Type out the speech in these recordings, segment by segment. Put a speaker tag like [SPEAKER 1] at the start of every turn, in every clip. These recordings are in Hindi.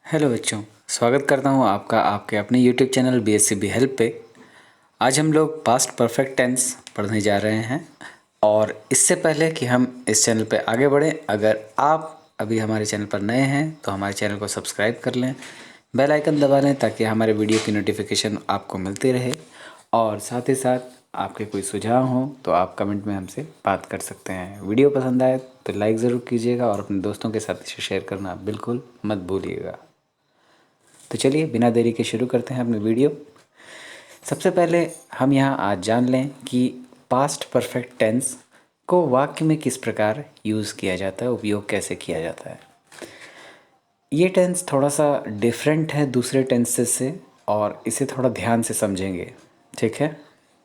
[SPEAKER 1] हेलो बच्चों, स्वागत करता हूँ आपका आपके अपने YouTube चैनल BSCB हेल्प पे। आज हम लोग पास्ट परफेक्ट टेंस पढ़ने जा रहे हैं। और इससे पहले कि हम इस चैनल पे आगे बढ़ें, अगर आप अभी हमारे चैनल पर नए हैं तो हमारे चैनल को सब्सक्राइब कर लें, बेल आइकन दबा लें ताकि हमारे वीडियो की नोटिफिकेशन आपको मिलती रहे। और साथ ही साथ आपके कोई सुझाव हो तो आप कमेंट में हमसे बात कर सकते हैं। वीडियो पसंद आए तो लाइक ज़रूर कीजिएगा और अपने दोस्तों के साथ इसे शेयर करना बिल्कुल मत भूलिएगा। तो चलिए बिना देरी के शुरू करते हैं अपनी वीडियो। सबसे पहले हम यहाँ आज जान लें कि पास्ट परफेक्ट टेंस को वाक्य में किस प्रकार यूज़ किया जाता है, उपयोग कैसे किया जाता है। ये टेंस थोड़ा सा डिफरेंट है दूसरे टेंसेस से और इसे थोड़ा ध्यान से समझेंगे, ठीक है।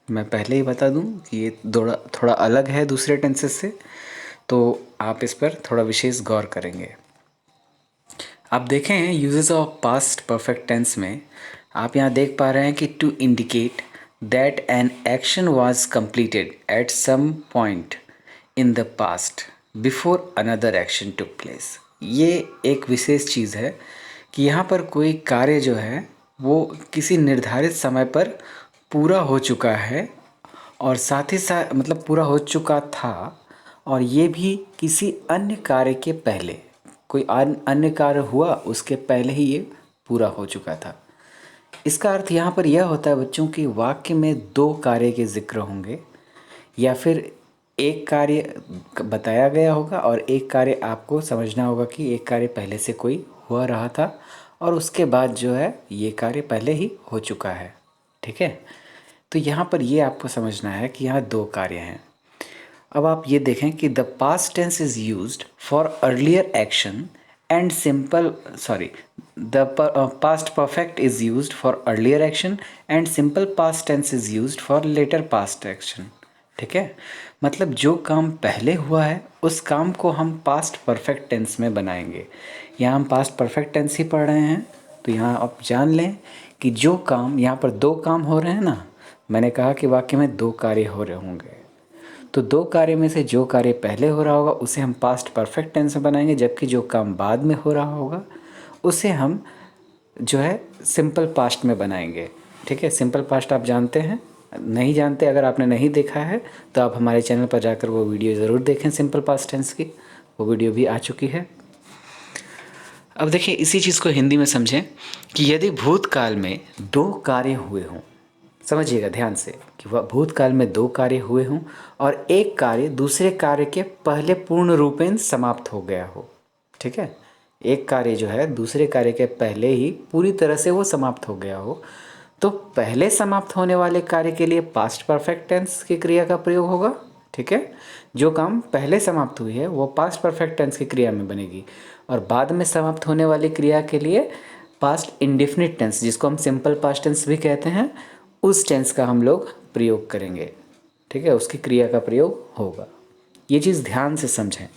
[SPEAKER 1] मैं पहले ही बता दूं कि ये थोड़ा अलग है दूसरे टेंसेस से, तो आप इस पर थोड़ा विशेष गौर करेंगे। आप देखें uses of past perfect tense में आप यहाँ देख पा रहे हैं कि to indicate that an action was completed at some point in the past before another action took place. ये एक विशेष चीज़ है कि यहाँ पर कोई कार्य जो है वो किसी निर्धारित समय पर पूरा हो चुका है और साथ ही साथ मतलब पूरा हो चुका था, और ये भी किसी अन्य कार्य के पहले, कोई अन्य कार्य हुआ उसके पहले ही ये पूरा हो चुका था। इसका अर्थ यहाँ पर यह होता है बच्चों कि वाक्य में दो कार्य के जिक्र होंगे, या फिर एक कार्य बताया गया होगा और एक कार्य आपको समझना होगा कि एक कार्य पहले से कोई हुआ रहा था और उसके बाद जो है ये कार्य पहले ही हो चुका है, ठीक है। तो यहाँ पर ये आपको समझना है कि यहाँ दो कार्य हैं। अब आप ये देखें कि the past tense is used for earlier action and simple the past perfect is used for earlier action and simple past tense is used for later past action, ठीक है। मतलब जो काम पहले हुआ है उस काम को हम पास्ट परफेक्ट टेंस में बनाएंगे। यहाँ हम पास्ट परफेक्ट टेंस ही पढ़ रहे हैं, तो यहाँ आप जान लें कि जो काम यहाँ पर दो काम हो रहे हैं ना, मैंने कहा कि वाक्य में दो कार्य हो रहे होंगे, तो दो कार्य में से जो कार्य पहले हो रहा होगा उसे हम पास्ट परफेक्ट टेंस में बनाएंगे, जबकि जो काम बाद में हो रहा होगा उसे हम जो है सिंपल पास्ट में बनाएंगे, ठीक है। सिंपल पास्ट आप जानते हैं, नहीं जानते अगर आपने नहीं देखा है तो आप हमारे चैनल पर जाकर वो वीडियो ज़रूर देखें सिंपल पास्ट टेंस की, वो वीडियो भी आ चुकी है। अब देखिए इसी चीज़ को हिंदी में समझें कि यदि भूतकाल में दो कार्य हुए हों, समझिएगा ध्यान से कि वह भूतकाल में दो कार्य हुए हों और एक कार्य दूसरे कार्य के पहले पूर्ण रूपेण समाप्त हो गया हो, ठीक है। एक कार्य जो है दूसरे कार्य के पहले ही पूरी तरह से वो समाप्त हो गया हो, तो पहले समाप्त होने वाले कार्य के लिए पास्ट परफेक्ट टेंस की क्रिया का प्रयोग होगा, ठीक है। जो काम पहले समाप्त हुई है वो पास्ट परफेक्ट टेंस की क्रिया में बनेगी, और बाद में समाप्त होने वाली क्रिया के लिए पास्ट इंडेफिनिट टेंस, जिसको हम सिंपल पास्ट टेंस भी कहते हैं, उस टेंस का हम लोग प्रयोग करेंगे, ठीक है। उसकी क्रिया का प्रयोग होगा। ये चीज़ ध्यान से समझें।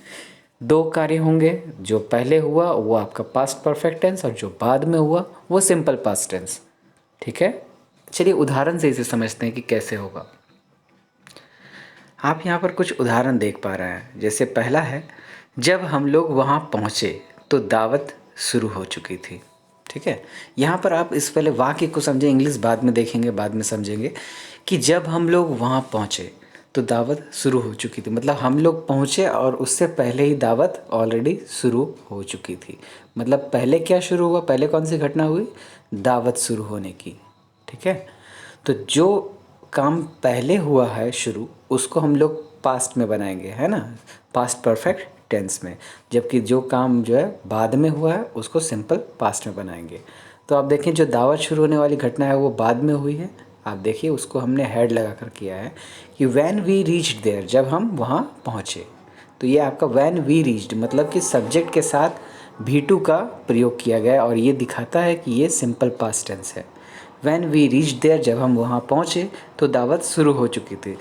[SPEAKER 1] दो कार्य होंगे, जो पहले हुआ वो आपका पास्ट परफेक्ट टेंस और जो बाद में हुआ वो सिंपल पास्ट टेंस, ठीक है। चलिए उदाहरण से इसे समझते हैं कि कैसे होगा। आप यहाँ पर कुछ उदाहरण देख पा रहे हैं। जैसे पहला है, जब हम लोग वहाँ पहुँचे तो दावत शुरू हो चुकी थी, ठीक है। यहाँ पर आप इस पहले वाक्य को समझें, इंग्लिश बाद में देखेंगे, बाद में समझेंगे कि जब हम लोग वहाँ पहुँचे तो दावत शुरू हो चुकी थी, मतलब हम लोग पहुँचे और उससे पहले ही दावत ऑलरेडी शुरू हो चुकी थी। मतलब पहले क्या शुरू हुआ, पहले कौन सी घटना हुई, दावत शुरू होने की, ठीक है। तो जो काम पहले हुआ है शुरू, उसको हम लोग पास्ट में बनाएंगे, है ना, पास्ट परफेक्ट टेंस में, जबकि जो काम जो है बाद में हुआ है उसको सिंपल पास्ट में बनाएंगे। तो आप देखें जो दावत शुरू होने वाली घटना है वो बाद में हुई है। आप देखिए उसको हमने हेड लगा कर किया है कि व्हेन वी रीच्ड देयर, जब हम वहाँ पहुँचे। तो ये आपका व्हेन वी रीच्ड मतलब कि सब्जेक्ट के साथ V2 का प्रयोग किया गया और ये दिखाता है कि ये सिंपल पास्ट टेंस है। व्हेन वी रीच्ड देयर, जब हम वहाँ पहुँचे तो दावत शुरू हो चुकी थी।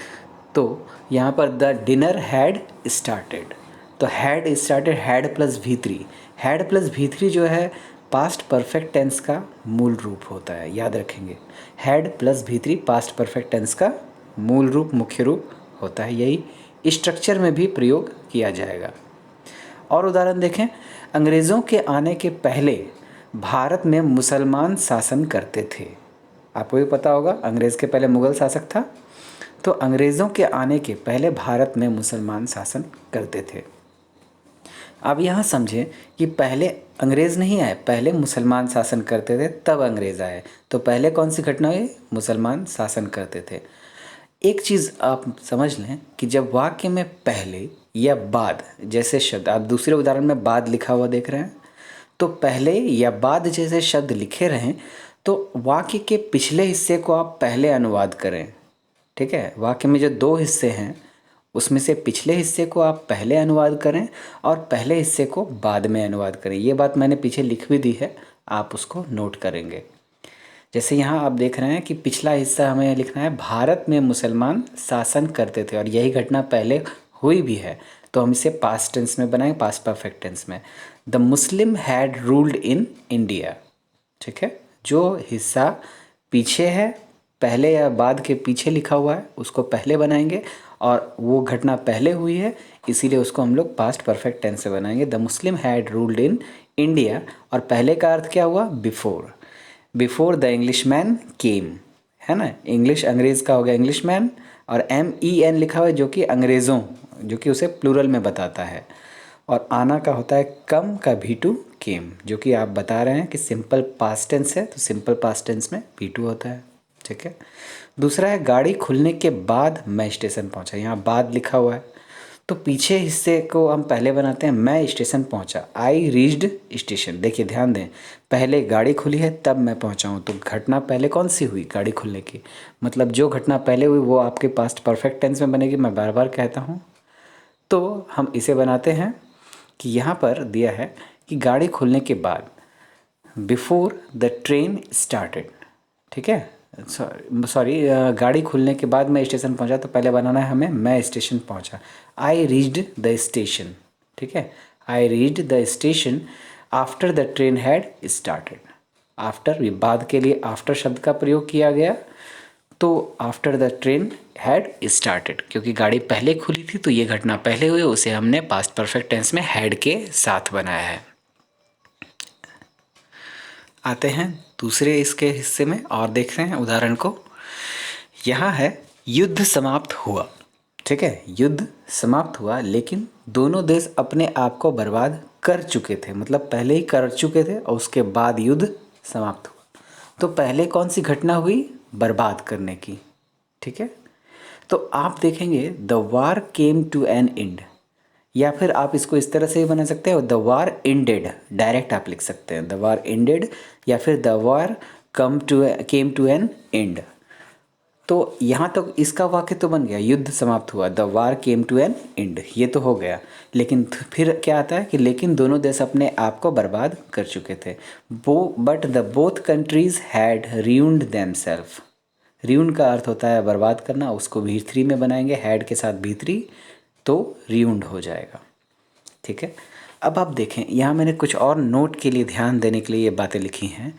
[SPEAKER 1] तो यहाँ पर द डिनर हैड स्टार्टेड, तो had started, had plus V3, had plus V3 जो है पास्ट परफेक्ट टेंस का मूल रूप होता है, याद रखेंगे। Had plus V3 past perfect tense का मूल रूप, मुख्य रूप होता है। यही स्ट्रक्चर में भी प्रयोग किया जाएगा। और उदाहरण देखें, अंग्रेज़ों के आने के पहले भारत में मुसलमान शासन करते थे। आपको भी पता होगा अंग्रेज़ के पहले मुग़ल शासक था, तो अंग्रेज़ों के आने के पहले भारत में मुसलमान शासन करते थे। अब यहाँ समझें कि पहले अंग्रेज़ नहीं आए, पहले मुसलमान शासन करते थे तब अंग्रेज़ आए। तो पहले कौन सी घटना हुई? मुसलमान शासन करते थे। एक चीज़ आप समझ लें कि जब वाक्य में पहले या बाद जैसे शब्द, आप दूसरे उदाहरण में बाद लिखा हुआ देख रहे हैं, तो पहले या बाद जैसे शब्द लिखे रहें तो वाक्य के पिछले हिस्से को आप पहले अनुवाद करें। ठीक है, वाक्य में जो दो हिस्से हैं उसमें से पिछले हिस्से को आप पहले अनुवाद करें और पहले हिस्से को बाद में अनुवाद करें। ये बात मैंने पीछे लिख भी दी है, आप उसको नोट करेंगे। जैसे यहाँ आप देख रहे हैं कि पिछला हिस्सा हमें लिखना है भारत में मुसलमान शासन करते थे, और यही घटना पहले हुई भी है, तो हम इसे पास्ट टेंस में बनाएंगे, पास्ट परफेक्ट टेंस में। The Muslim had ruled in India. ठीक है, जो हिस्सा पीछे है, पहले या बाद के पीछे लिखा हुआ है, उसको पहले बनाएंगे, और वो घटना पहले हुई है इसीलिए उसको हम लोग पास्ट परफेक्ट टेंस से बनाएंगे। The Muslim had ruled in India, और पहले का अर्थ क्या हुआ? बिफोर। बिफोर द इंग्लिशमैन केम, है ना, इंग्लिश अंग्रेज़ का हो गया इंग्लिशमैन, और MEN लिखा हुआ है जो कि अंग्रेज़ों, जो कि उसे प्लूरल में बताता है। और आना का होता है कम का V2 केम, जो कि आप बता रहे हैं कि सिंपल पास्ट टेंस है, तो सिंपल पास्ट टेंस में V2 होता है। ठीक है, दूसरा है गाड़ी खुलने के बाद मैं स्टेशन पहुंचा। यहाँ बाद लिखा हुआ है, तो पीछे हिस्से को हम पहले बनाते हैं, मैं स्टेशन पहुंचा, आई रीच्ड स्टेशन। देखिए ध्यान दें, पहले गाड़ी खुली है तब मैं पहुंचा हूं, तो घटना पहले कौन सी हुई? गाड़ी खुलने की। मतलब जो घटना पहले हुई वो आपके पास्ट परफेक्ट टेंस में बनेगी, मैं बार बार कहता हूं। तो हम इसे बनाते हैं कि यहाँ पर दिया है कि गाड़ी खुलने के बाद, बिफोर द ट्रेन स्टार्टेड। ठीक है, सॉरी, गाड़ी खुलने के बाद मैं स्टेशन पहुंचा, तो पहले बनाना है हमें मैं स्टेशन पहुंचा। I reached the station. ठीक है, I reached the station after the train had started. After, बाद के लिए आफ्टर शब्द का प्रयोग किया गया, तो after the train had started, क्योंकि गाड़ी पहले खुली थी तो ये घटना पहले हुई, उसे हमने पास्ट परफेक्ट टेंस में हैड के साथ बनाया है। आते हैं दूसरे इसके हिस्से में और देखते हैं उदाहरण को। यहाँ है युद्ध समाप्त हुआ। ठीक है, युद्ध समाप्त हुआ, लेकिन दोनों देश अपने आप को बर्बाद कर चुके थे, मतलब पहले ही कर चुके थे और उसके बाद युद्ध समाप्त हुआ। तो पहले कौन सी घटना हुई? बर्बाद करने की। ठीक है, तो आप देखेंगे the war came to an end, या फिर आप इसको इस तरह से भी बना सकते हैं, द वार एंडेड, डायरेक्ट आप लिख सकते हैं द वार एंडेड, या फिर the war came to an end. तो यहाँ तक इसका वाक्य तो बन गया, युद्ध समाप्त हुआ, the war came to an end, ये तो हो गया। लेकिन फिर क्या आता है कि लेकिन दोनों देश अपने आप को बर्बाद कर चुके थे। But the both countries had ruined themselves। Ruin का अर्थ होता है बर्बाद करना, उसको V3 में बनाएंगे, हैड के साथ V3, तो रियून्ड हो जाएगा। ठीक है, अब आप देखें यहाँ मैंने कुछ और नोट के लिए ध्यान देने के लिए ये बातें लिखी हैं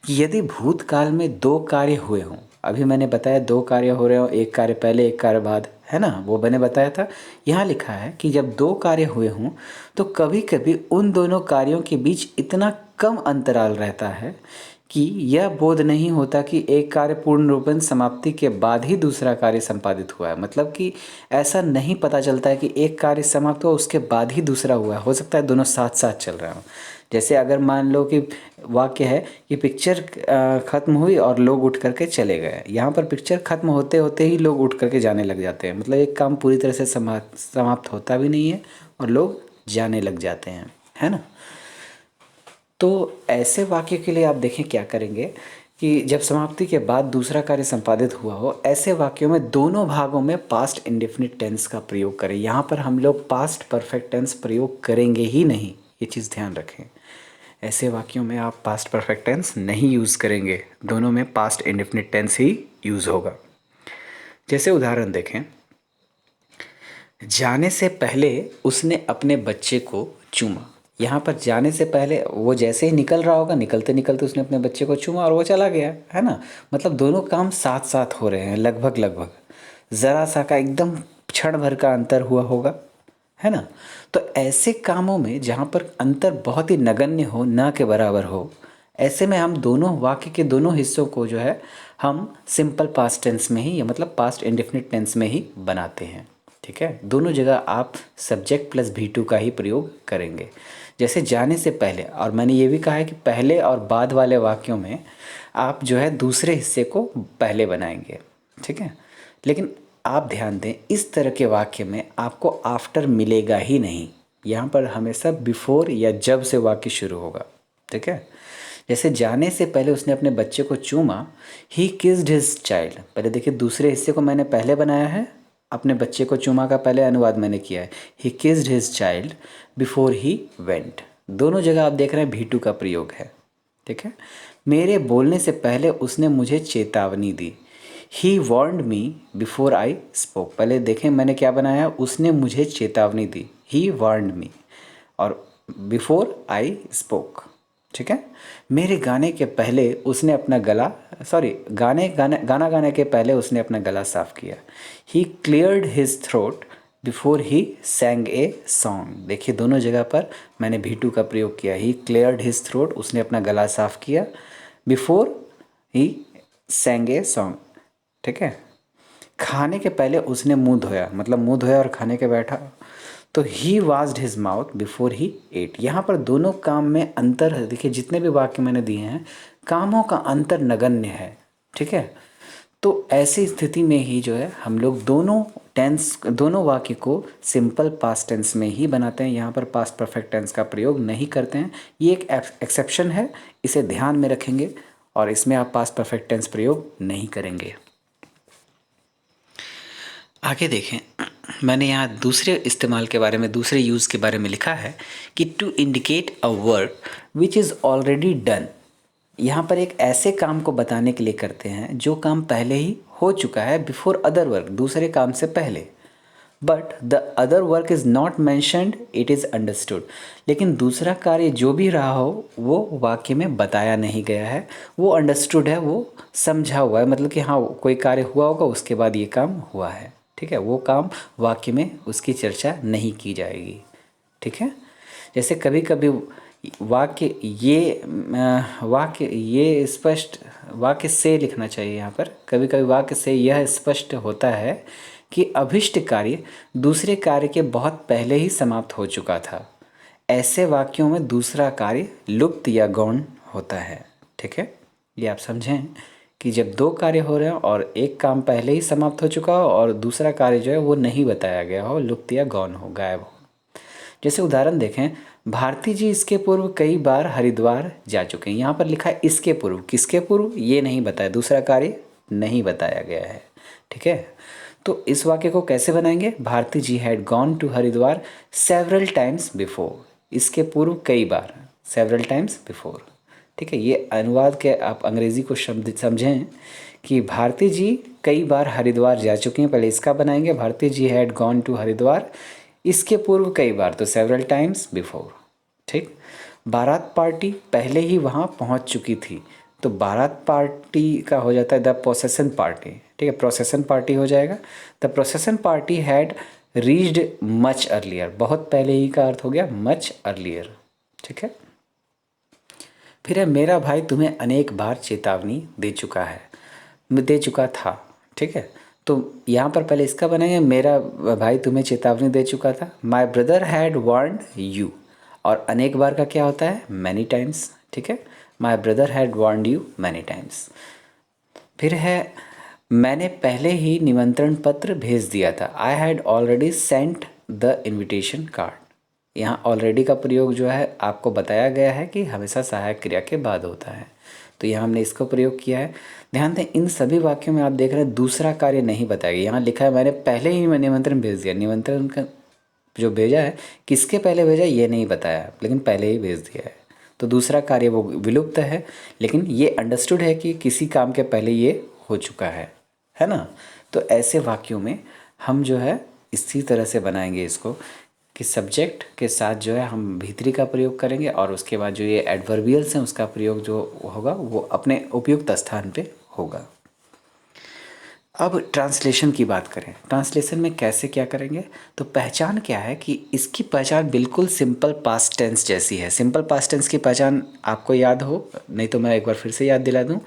[SPEAKER 1] कि यदि भूतकाल में दो कार्य हुए हों, अभी मैंने बताया दो कार्य हो रहे हों, एक कार्य पहले एक कार्य बाद, है ना, वो मैंने बताया था। यहाँ लिखा है कि जब दो कार्य हुए हों तो कभी कभी उन दोनों कार्यों के बीच इतना कम अंतराल रहता है कि यह बोध नहीं होता कि एक कार्य पूर्ण रूपेण समाप्ति के बाद ही दूसरा कार्य संपादित हुआ है। मतलब कि ऐसा नहीं पता चलता है कि एक कार्य समाप्त हुआ उसके बाद ही दूसरा हुआ है, हो सकता है दोनों साथ साथ चल रहे हों। जैसे अगर मान लो कि वाक्य है कि पिक्चर ख़त्म हुई और लोग उठ करके चले गए, यहाँ पर पिक्चर ख़त्म होते होते ही लोग उठ करके जाने लग जाते हैं, मतलब एक काम पूरी तरह से समाप्त होता भी नहीं है और लोग जाने लग जाते हैं, है ना। तो ऐसे वाक्य के लिए आप देखें क्या करेंगे कि जब समाप्ति के बाद दूसरा कार्य संपादित हुआ हो, ऐसे वाक्यों में दोनों भागों में पास्ट इंडेफिनिट टेंस का प्रयोग करें। यहाँ पर हम लोग पास्ट परफेक्ट टेंस प्रयोग करेंगे ही नहीं, ये चीज़ ध्यान रखें। ऐसे वाक्यों में आप पास्ट परफेक्ट टेंस नहीं यूज़ करेंगे, दोनों में पास्ट इंडेफिनिट टेंस ही यूज़ होगा। जैसे उदाहरण देखें, जाने से पहले उसने अपने बच्चे को चूमा। यहाँ पर जाने से पहले वो जैसे ही निकल रहा होगा, निकलते निकलते उसने अपने बच्चे को चूमा और वो चला गया, है ना। मतलब दोनों काम साथ साथ हो रहे हैं, लगभग लगभग, ज़रा सा का एकदम क्षण भर का अंतर हुआ होगा, है ना। तो ऐसे कामों में जहाँ पर अंतर बहुत ही नगण्य हो, ना के बराबर हो, ऐसे में हम दोनों वाक्य के दोनों हिस्सों को जो है हम सिंपल पास्ट टेंस में ही या मतलब पास्ट इंडेफिनिट टेंस में ही बनाते हैं। ठीक है, दोनों जगह आप सब्जेक्ट प्लस V2 का ही प्रयोग करेंगे। जैसे जाने से पहले, और मैंने ये भी कहा है कि पहले और बाद वाले वाक्यों में आप जो है दूसरे हिस्से को पहले बनाएंगे। ठीक है, लेकिन आप ध्यान दें, इस तरह के वाक्य में आपको आफ्टर मिलेगा ही नहीं। यहाँ पर हमेशा बिफोर या जब से वाक्य शुरू होगा। ठीक है, जैसे जाने से पहले उसने अपने बच्चे को चूमा, ही किस्ड हिज चाइल्ड। पहले देखिए, दूसरे हिस्से को मैंने पहले बनाया है, अपने बच्चे को चूमा का पहले अनुवाद मैंने किया है, he kissed his child before he went. दोनों जगह आप देख रहे हैं V2 का प्रयोग है। ठीक है, मेरे बोलने से पहले उसने मुझे चेतावनी दी, ही warned me before I spoke. पहले देखें मैंने क्या बनाया, उसने मुझे चेतावनी दी, ही वार्नड मी, और बिफोर आई स्पोक। ठीक है, मेरे गाने के पहले उसने अपना गला गाना गाने के पहले उसने अपना गला साफ किया, ही cleared his throat before he सैंग a song. देखिए दोनों जगह पर मैंने V2 का प्रयोग किया, ही क्लियर्ड हिज थ्रोट, उसने अपना गला साफ किया, बिफोर ही सैंग ए सॉन्ग। ठीक है, खाने के पहले उसने मुंह धोया, मतलब मुंह धोया और खाने के बैठा, तो he washed his mouth before he ate. यहाँ पर दोनों काम में अंतर है। देखिए जितने भी वाक्य मैंने दिए हैं, कामों का अंतर नगण्य है। ठीक है, तो ऐसी स्थिति में ही जो है हम लोग दोनों वाक्य को सिंपल पास्ट टेंस में ही बनाते हैं। यहाँ पर पास्ट परफेक्ट टेंस का प्रयोग नहीं करते हैं। ये एक एक्सेप्शन है, इसे ध्यान में रखेंगे, और इसमें आप पास्ट परफेक्ट टेंस प्रयोग नहीं करेंगे। आगे देखें, मैंने यहाँ दूसरे इस्तेमाल के बारे में, दूसरे यूज़ के बारे में लिखा है कि to indicate a work which is already done. यहाँ पर एक ऐसे काम को बताने के लिए करते हैं जो काम पहले ही हो चुका है, बिफोर अदर वर्क, दूसरे काम से पहले। But the other work is not mentioned, it is understood. लेकिन दूसरा कार्य जो भी रहा हो वो वाक्य में बताया नहीं गया है, वो अंडरस्टूड है, वो समझा हुआ है, मतलब कि हाँ कोई कार्य हुआ होगा उसके बाद ये काम हुआ है। ठीक है, वो काम वाक्य में उसकी चर्चा नहीं की जाएगी। ठीक है, जैसे कभी कभी वाक्य से लिखना चाहिए यहाँ पर। कभी कभी वाक्य से यह स्पष्ट होता है कि अभिष्ट कार्य दूसरे कार्य के बहुत पहले ही समाप्त हो चुका था। ऐसे वाक्यों में दूसरा कार्य लुप्त या गौण होता है। ठीक है, ये आप समझें कि जब दो कार्य हो रहे हैं और एक काम पहले ही समाप्त हो चुका हो और दूसरा कार्य जो है वो नहीं बताया गया हो, लुप्त या गौण हो, गायब हो। जैसे उदाहरण देखें, भारती जी इसके पूर्व कई बार हरिद्वार जा चुके हैं। यहाँ पर लिखा है इसके पूर्व, किसके पूर्व ये नहीं बताया, दूसरा कार्य नहीं बताया गया है। ठीक है, तो इस वाक्य को कैसे बनाएंगे, Bharti ji had gone to Haridwar several times before. इसके पूर्व कई बार, सेवरल टाइम्स बिफोर। ठीक है, ये अनुवाद के आप अंग्रेज़ी को शब्द समझें कि भारती जी कई बार हरिद्वार जा चुकी हैं, पहले इसका बनाएंगे, Bharti ji had gone to Haridwar इसके पूर्व कई बार, तो सेवरल टाइम्स बिफोर। ठीक, बारात पार्टी पहले ही वहाँ पहुँच चुकी थी, तो बारात पार्टी का हो जाता है द प्रोसेसन पार्टी। ठीक है, प्रोसेसन पार्टी हो जाएगा, the प्रोसेसन party had reached much earlier. बहुत पहले ही का अर्थ हो गया मच अर्लियर। ठीक है, फिर है मेरा भाई तुम्हें अनेक बार चेतावनी दे चुका था। ठीक है, तो यहाँ पर पहले इसका बनाएंगे, मेरा भाई तुम्हें चेतावनी दे चुका था, my brother had warned you, और अनेक बार का क्या होता है, मैनी टाइम्स। ठीक है, my brother had warned you many times. फिर है मैंने पहले ही निमंत्रण पत्र भेज दिया था, I had already sent the invitation card. यहाँ ऑलरेडी का प्रयोग जो है आपको बताया गया है कि हमेशा सहायक क्रिया के बाद होता है, तो यहाँ हमने इसको प्रयोग किया है। ध्यान दें, इन सभी वाक्यों में आप देख रहे हैं दूसरा कार्य नहीं बताया गया। यहाँ लिखा है मैंने पहले ही निमंत्रण भेज दिया, निमंत्रण का जो भेजा है किसके पहले भेजा ये नहीं बताया, लेकिन पहले ही भेज दिया है, तो दूसरा कार्य वो विलुप्त है, लेकिन ये अंडरस्टूड है कि किसी काम के पहले ये हो चुका है ना। तो ऐसे वाक्यों में हम जो है इसी तरह से बनाएंगे इसको कि सब्जेक्ट के साथ जो है हम भीतरी का प्रयोग करेंगे, और उसके बाद जो ये एडवर्बियल्स हैं उसका प्रयोग जो होगा वो अपने उपयुक्त स्थान पे होगा। अब ट्रांसलेशन की बात करें, ट्रांसलेशन में कैसे क्या करेंगे, तो पहचान क्या है कि इसकी पहचान बिल्कुल सिंपल पास्ट टेंस जैसी है। सिंपल पास्ट टेंस की पहचान आपको याद हो, नहीं तो मैं एक बार फिर से याद दिला दूं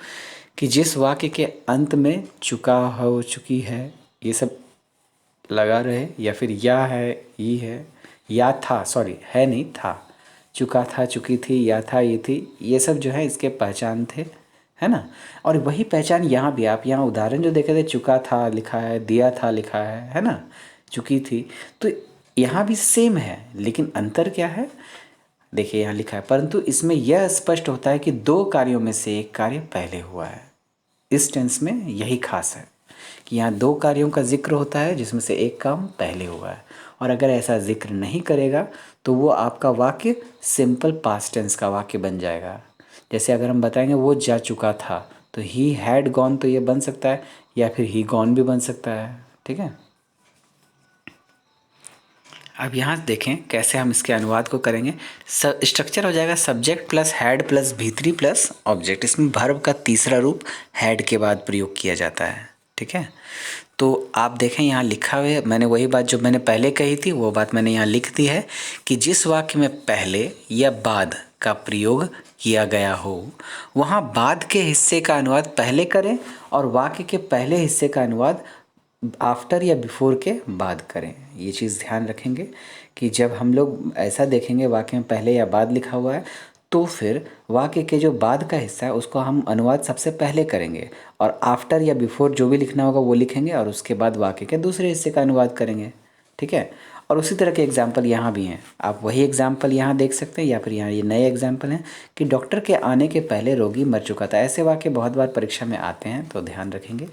[SPEAKER 1] कि जिस वाक्य के अंत में चुका हो, चुकी है, ये सब लगा रहे, या फिर या है, ये है, या था, सॉरी है नहीं था, चुका था, चुकी थी, या था, ये थी, ये सब जो है इसके पहचान थे, है ना। और वही पहचान यहाँ भी, आप यहाँ उदाहरण जो देखे थे, चुका था लिखा है, दिया था लिखा है ना, चुकी थी, तो यहाँ भी सेम है, लेकिन अंतर क्या है, देखिए यहाँ लिखा है, परंतु इसमें यह स्पष्ट होता है कि दो कार्यों में से एक कार्य पहले हुआ है। इस टेंस में यही खास है कि यहाँ दो कार्यों का जिक्र होता है जिसमें से एक काम पहले हुआ है, और अगर ऐसा जिक्र नहीं करेगा तो वो आपका वाक्य सिंपल पास्ट टेंस का वाक्य बन जाएगा। जैसे अगर हम बताएंगे वो जा चुका था, तो ही हैड गॉन, तो ये बन सकता है, या फिर ही गॉन भी बन सकता है, ठीक है। अब यहाँ देखें कैसे हम इसके अनुवाद को करेंगे। स्ट्रक्चर हो जाएगा सब्जेक्ट प्लस हैड प्लस भीतरी प्लस ऑब्जेक्ट। इसमें वर्ब का तीसरा रूप हैड के बाद प्रयोग किया जाता है, ठीक है। तो आप देखें यहाँ लिखा हुआ है, मैंने वही बात जो मैंने पहले कही थी वो बात मैंने यहाँ लिख दी है कि जिस वाक्य में पहले या बाद का प्रयोग किया गया हो, वहाँ बाद के हिस्से का अनुवाद पहले करें और वाक्य के पहले हिस्से का अनुवाद आफ्टर या बिफोर के बाद करें। ये चीज़ ध्यान रखेंगे कि जब हम लोग ऐसा देखेंगे वाक्य में पहले या बाद लिखा हुआ है, तो फिर वाक्य के जो बाद का हिस्सा है उसको हम अनुवाद सबसे पहले करेंगे, और आफ्टर या बिफोर जो भी लिखना होगा वो लिखेंगे, और उसके बाद वाक्य के दूसरे हिस्से का अनुवाद करेंगे, ठीक है। और उसी तरह के एग्जाम्पल यहाँ भी हैं, आप वही एग्जाम्पल यहाँ देख सकते हैं, या फिर यहाँ ये नए एग्जाम्पल हैं कि डॉक्टर के आने के पहले रोगी मर चुका था। ऐसे वाक्य बहुत बार परीक्षा में आते हैं, तो ध्यान रखेंगे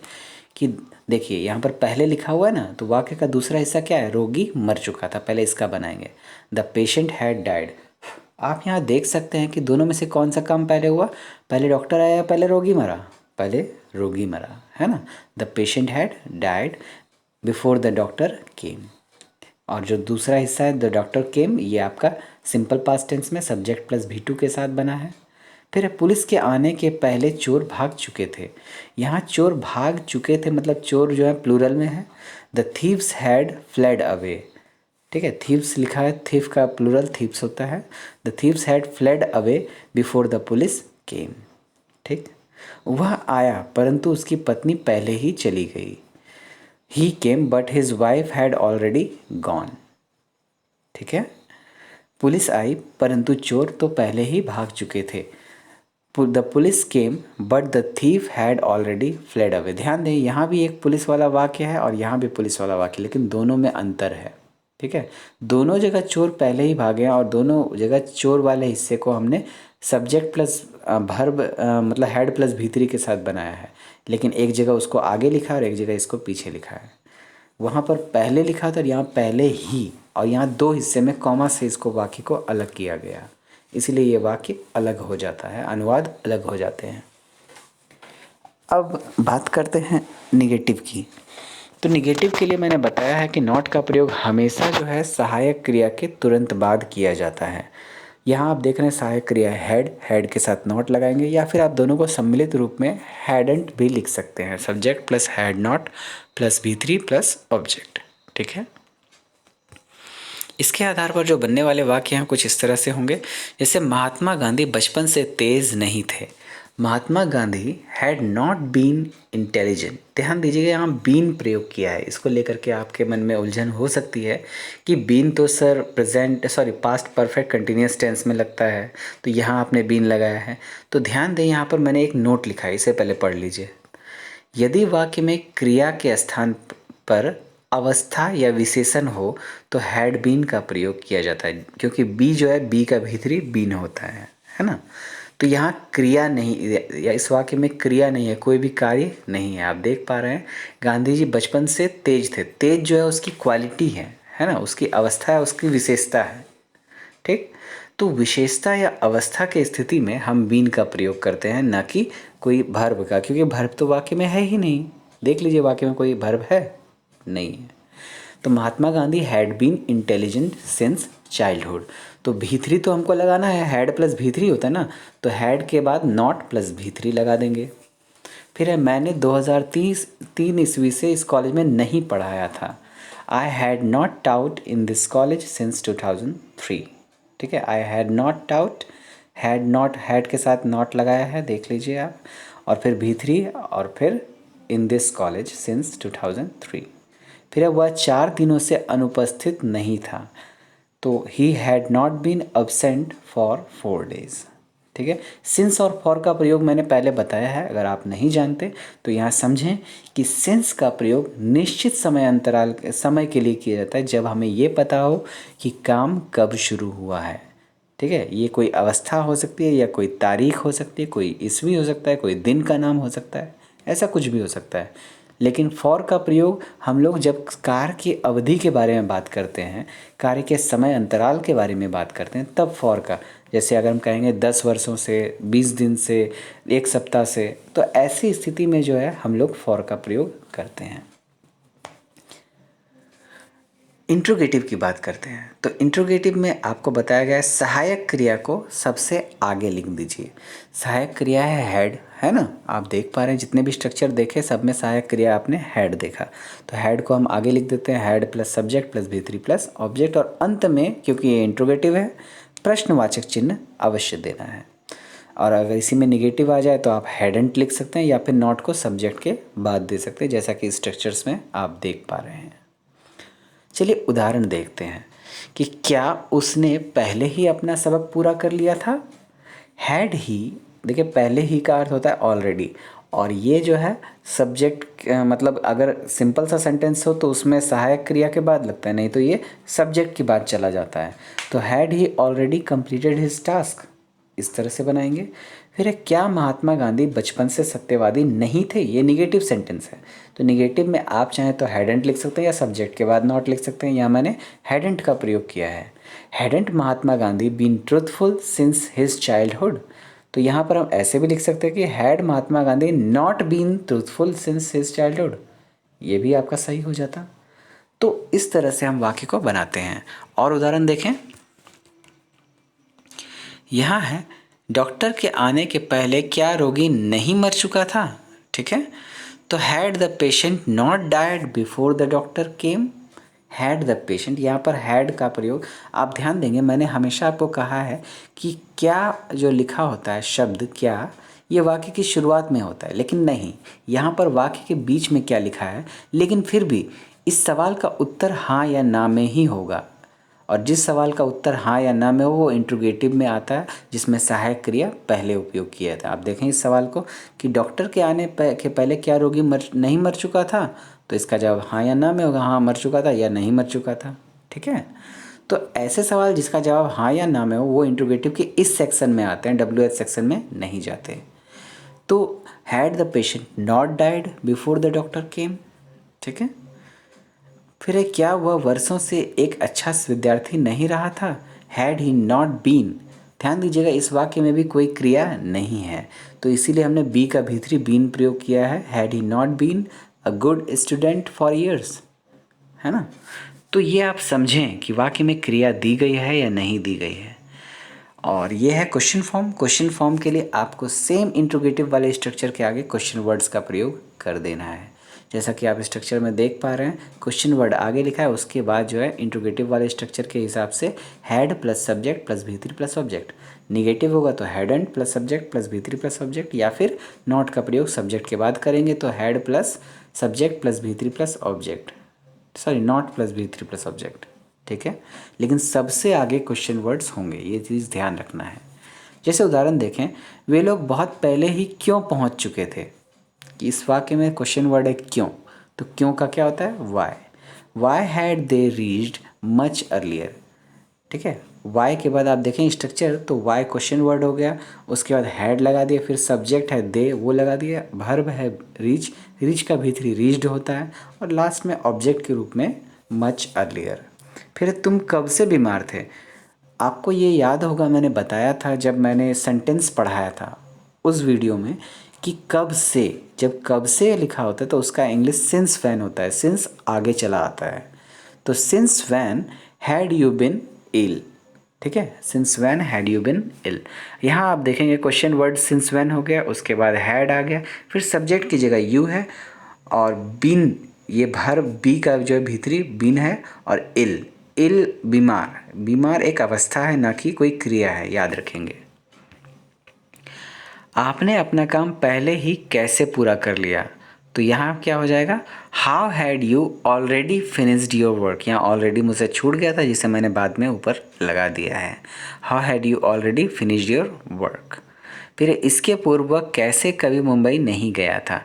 [SPEAKER 1] कि देखिए यहाँ पर पहले लिखा हुआ है ना, तो वाक्य का दूसरा हिस्सा क्या है, रोगी मर चुका था, पहले इसका बनाएंगे, द पेशेंट हैड डाइड। आप यहाँ देख सकते हैं कि दोनों में से कौन सा काम पहले हुआ, पहले डॉक्टर आया, पहले रोगी मरा, पहले रोगी मरा, है ना। The patient had died before the doctor केम। और जो दूसरा हिस्सा है द डॉक्टर केम, ये आपका सिंपल पास्ट टेंस में सब्जेक्ट प्लस V2 के साथ बना है। फिर पुलिस के आने के पहले चोर भाग चुके थे। यहाँ चोर भाग चुके थे मतलब चोर जो है प्लूरल में है। The thieves had fled away, ठीक है, थीव्स लिखा है, थीव का प्लूरल थीव्स होता है। The thieves had fled away before the police केम, ठीक। वह आया परंतु उसकी पत्नी पहले ही चली गई। He came but his wife had already gone, ठीक है। पुलिस आई परंतु चोर तो पहले ही भाग चुके थे। The police came but the thief had already fled away. ध्यान दें यहाँ भी एक पुलिस वाला वाक्य है और यहाँ भी पुलिस वाला वाक्य, लेकिन दोनों में अंतर है, ठीक है। दोनों जगह चोर पहले ही भागे हैं और दोनों जगह चोर वाले हिस्से को हमने सब्जेक्ट प्लस भर्ब मतलब हैड प्लस भीतरी के साथ बनाया है, लेकिन एक जगह उसको आगे लिखा और एक जगह इसको पीछे लिखा है। वहाँ पर पहले लिखा था और यहाँ पहले ही, और यहाँ दो हिस्से में कॉमा से इसको वाक्य को अलग किया गया, इसलिए ये वाक्य अलग हो जाता है, अनुवाद अलग हो जाते हैं। अब बात करते हैं निगेटिव की। तो निगेटिव के लिए मैंने बताया है कि नॉट का प्रयोग हमेशा जो है सहायक क्रिया के तुरंत बाद किया जाता है। यहाँ आप देख रहे हैं सहायक क्रिया हैड, हैड के साथ नॉट लगाएंगे, या फिर आप दोनों को सम्मिलित रूप में हैडंट भी लिख सकते हैं, subject plus had not plus V3 plus object, ठीक है। इसके आधार पर जो बनने वाले वाक्य हैं कुछ इस तरह से होंगे, जैसे महात्मा गांधी बचपन से तेज नहीं थे। Mahatma Gandhi had not been intelligent. ध्यान दीजिएगा यहाँ बीन प्रयोग किया है, इसको लेकर के आपके मन में उलझन हो सकती है कि बीन तो sir past perfect continuous tense में लगता है, तो यहाँ आपने बीन लगाया है। तो ध्यान दें यहाँ पर मैंने एक नोट लिखा है, इसे पहले पढ़ लीजिए। यदि वाक्य में क्रिया के स्थान पर अवस्था या विशेषण हो तो हैड बीन का प्रयोग किया जाता है, क्योंकि बी जो है बी का भीतरी बीन होता है ना। तो यहाँ क्रिया नहीं, या इस वाक्य में क्रिया नहीं है, कोई भी कार्य नहीं है। आप देख पा रहे हैं गांधी जी बचपन से तेज थे, तेज जो है उसकी क्वालिटी है ना, उसकी अवस्था है, उसकी विशेषता है, ठीक। तो विशेषता या अवस्था के स्थिति में हम बीन का प्रयोग करते हैं, ना कि कोई भर्ब का, क्योंकि भर्ब तो वाक्य में है ही नहीं। देख लीजिए वाक्य में कोई भर्ब है नहीं है। तो Mahatma Gandhi had been intelligent since childhood. तो V3 तो हमको लगाना है, हैड प्लस V3 होता है ना, तो हैड के बाद नॉट प्लस V3 लगा देंगे। फिर है मैंने 2003 ईस्वी से इस कॉलेज में नहीं पढ़ाया था। I had not taut in this college since 2003। ठीक है, I had not taut, had not, had के साथ नॉट लगाया है, देख लीजिए आप, और फिर V3 और फिर इन दिस कॉलेज सिंस 2003। फिर वह 4 दिनों से अनुपस्थित नहीं था, तो he had not been absent for 4 days। ठीक है, सिंस और फॉर का प्रयोग मैंने पहले बताया है, अगर आप नहीं जानते तो यहाँ समझें कि सिंस का प्रयोग निश्चित समय के लिए किया जाता है जब हमें ये पता हो कि काम कब शुरू हुआ है। ठीक है, ये कोई अवस्था हो सकती है या कोई तारीख हो सकती है, कोई ईस्वी हो सकता है, कोई दिन का नाम हो सकता है, ऐसा कुछ भी हो सकता है। लेकिन फॉर का प्रयोग हम लोग जब कार्य की अवधि के बारे में बात करते हैं, कार्य के समय अंतराल के बारे में बात करते हैं, तब फॉर का, जैसे अगर हम कहेंगे 10 वर्षों से, 20 दिन से, 1 सप्ताह से, तो ऐसी स्थिति में जो है हम लोग फॉर का प्रयोग करते हैं। इंट्रोगेटिव की बात करते हैं, तो इंट्रोगेटिव में आपको बताया गया है सहायक क्रिया को सबसे आगे लिख दीजिए। सहायक क्रिया है हैड, है ना, आप देख पा रहे हैं जितने भी स्ट्रक्चर देखे सब में सहायक क्रिया आपने हैड देखा, तो हैड को हम आगे लिख देते हैं, had plus subject plus V3 plus object, और अंत में क्योंकि ये इंट्रोगेटिव है प्रश्नवाचक चिन्ह अवश्य देना है। और अगर इसी में निगेटिव आ जाए तो आप हैडंट लिख सकते हैं या फिर नॉट को सब्जेक्ट के बाद दे सकते हैं, जैसा कि स्ट्रक्चर्स में आप देख पा रहे हैं। चलिए उदाहरण देखते हैं कि क्या उसने पहले ही अपना सबक पूरा कर लिया था। हैड ही, देखिए पहले ही का अर्थ होता है ऑलरेडी, और ये जो है सब्जेक्ट, मतलब अगर सिंपल सा सेंटेंस हो तो उसमें सहायक क्रिया के बाद लगता है, नहीं तो ये सब्जेक्ट के बाद चला जाता है। तो had he already completed his task, इस तरह से बनाएंगे। फिर है क्या महात्मा गांधी बचपन से सत्यवादी नहीं थे, ये निगेटिव सेंटेंस है, तो निगेटिव में आप चाहें तो हैडेंट लिख सकते हैं या सब्जेक्ट के बाद नॉट लिख सकते हैं, यहाँ मैंने हैडेंट का प्रयोग किया है। Hadn't Mahatma Gandhi been truthful since his childhood, तो यहाँ पर हम ऐसे भी लिख सकते हैं कि had Mahatma Gandhi not been truthful since his childhood, ये भी आपका सही हो जाता। तो इस तरह से हम वाक्य को बनाते हैं। और उदाहरण देखें, यहाँ है डॉक्टर के आने के पहले क्या रोगी नहीं मर चुका था। ठीक है, तो had the patient not died before the doctor came. Had the patient, यहाँ पर हैड का प्रयोग आप ध्यान देंगे, मैंने हमेशा आपको कहा है कि क्या जो लिखा होता है शब्द क्या, ये वाक्य की शुरुआत में होता है, लेकिन नहीं, यहाँ पर वाक्य के बीच में क्या लिखा है। लेकिन फिर भी इस सवाल का उत्तर हाँ या ना में ही होगा, और जिस सवाल का उत्तर हाँ या ना में हो वो इंट्रोगेटिव में आता है, जिसमें सहायक क्रिया पहले उपयोग किया था। आप देखें इस सवाल को कि डॉक्टर के आने के पहले क्या रोगी नहीं मर चुका था, तो इसका जवाब हाँ या ना में होगा, हाँ मर चुका था या नहीं मर चुका था। ठीक है, तो ऐसे सवाल जिसका जवाब हाँ या ना में हो वो इंट्रोगेटिव के इस सेक्शन में आते हैं, WH सेक्शन में नहीं जाते। तो had the patient not died before the doctor केम। ठीक है, फिर है क्या वह वर्षों से एक अच्छा विद्यार्थी नहीं रहा था। हैड ही नॉट बीन, ध्यान दीजिएगा इस वाक्य में भी कोई क्रिया नहीं है, तो इसीलिए हमने बी का भीतरी बीन प्रयोग किया है। Had he not been a good student for years, है ना। तो ये आप समझें कि वाक्य में क्रिया दी गई है या नहीं दी गई है। और ये है क्वेश्चन फॉर्म। क्वेश्चन फॉर्म के लिए आपको सेम इंट्रोगेटिव वाले स्ट्रक्चर के आगे क्वेश्चन वर्ड्स का प्रयोग कर देना है। जैसा कि आप स्ट्रक्चर में देख पा रहे हैं, क्वेश्चन वर्ड आगे लिखा है, उसके बाद जो है इंट्रोगेटिव वाले स्ट्रक्चर के हिसाब से had plus subject plus V3 plus object. Negative होगा तो hadn't plus subject plus V3 plus object, या फिर नॉट का प्रयोग सब्जेक्ट के बाद करेंगे तो had plus subject plus V3 plus object, sorry not plus V3 plus object. ठीक है, लेकिन सबसे आगे क्वेश्चन वर्ड्स होंगे, ये चीज़ ध्यान रखना है। जैसे उदाहरण देखें, वे लोग बहुत पहले ही क्यों पहुंच चुके थे, कि इस वाक्य में क्वेश्चन वर्ड है क्यों, तो क्यों का क्या होता है why. Why had they reached much earlier. ठीक है, वाई के बाद आप देखें स्ट्रक्चर, तो वाई क्वेश्चन वर्ड हो गया, उसके बाद हैड लगा दिया, फिर सब्जेक्ट है दे वो लगा दिया, वर्ब है रीच, रीच का भीतरी रीच्ड होता है, और लास्ट में ऑब्जेक्ट के रूप में मच अर्लियर। फिर तुम कब से बीमार थे, आपको ये याद होगा मैंने बताया था जब मैंने सेंटेंस पढ़ाया था उस वीडियो में कि कब से, जब कब से लिखा होता है तो उसका इंग्लिश सिंस व्हेन होता है, सिंस आगे चला आता है। तो since when had you been ill, ठीक है, since when had you been ill. यहाँ आप देखेंगे क्वेश्चन वर्ड सिंस व्हेन हो गया, उसके बाद हैड आ गया, फिर सब्जेक्ट की जगह यू है और बीन, ये भर बी का जो है भीतरी बीन है, और इल, इल बीमार, बीमार एक अवस्था है ना कि कोई क्रिया है, याद रखेंगे। आपने अपना काम पहले ही कैसे पूरा कर लिया, तो यहाँ क्या हो जाएगा, how had you already finished your work. यहाँ ऑलरेडी मुझसे छूट गया था जिसे मैंने बाद में ऊपर लगा दिया है, how had you already finished your work. फिर इसके पूर्व कैसे कभी मुंबई नहीं गया था,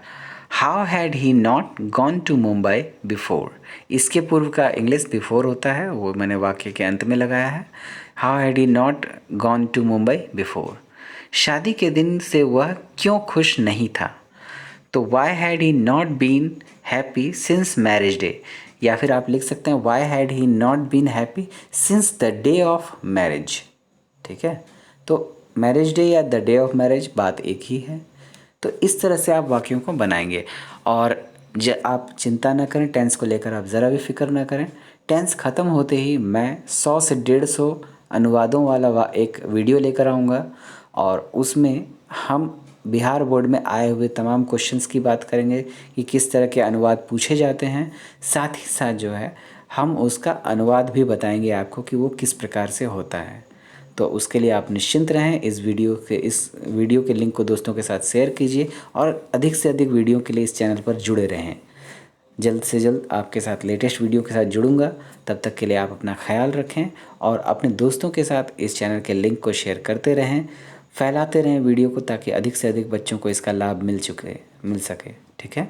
[SPEAKER 1] how had he not gone to Mumbai before. इसके पूर्व का इंग्लिश बिफोर होता है, वो मैंने वाक्य के अंत में लगाया है, how had he not gone to Mumbai before. शादी के दिन से वह क्यों खुश नहीं था, तो why had he not been happy since marriage day, या फिर आप लिख सकते हैं why had he not been happy since the day of marriage. ठीक है, तो मैरिज डे या द डे ऑफ मैरिज बात एक ही है। तो इस तरह से आप वाक्यों को बनाएंगे। और आप चिंता ना करें, टेंस को लेकर आप ज़रा भी फिक्र ना करें। टेंस ख़त्म होते ही मैं 100 से 150 अनुवादों वाला एक वीडियो लेकर आऊँगा, और उसमें हम बिहार बोर्ड में आए हुए तमाम क्वेश्चंस की बात करेंगे कि किस तरह के अनुवाद पूछे जाते हैं। साथ ही साथ जो है हम उसका अनुवाद भी बताएंगे आपको कि वो किस प्रकार से होता है। तो उसके लिए आप निश्चिंत रहें। इस वीडियो के लिंक को दोस्तों के साथ शेयर कीजिए और अधिक से अधिक वीडियो के लिए इस चैनल पर जुड़े रहें। जल्द से जल्द आपके साथ लेटेस्ट वीडियो के साथ जुड़ूंगा। तब तक के लिए आप अपना ख्याल रखें और अपने दोस्तों के साथ इस चैनल के लिंक को शेयर करते रहें, फैलाते रहें वीडियो को, ताकि अधिक से अधिक बच्चों को इसका लाभ मिल सके। ठीक है,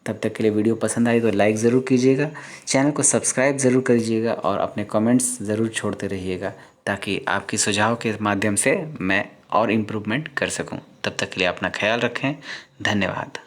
[SPEAKER 1] तब तक के लिए वीडियो पसंद आई तो लाइक ज़रूर कीजिएगा, चैनल को सब्सक्राइब ज़रूर करिएगा और अपने कमेंट्स ज़रूर छोड़ते रहिएगा, ताकि आपकी सुझाव के माध्यम से मैं और इम्प्रूवमेंट कर सकूं। तब तक के लिए अपना ख्याल रखें। धन्यवाद।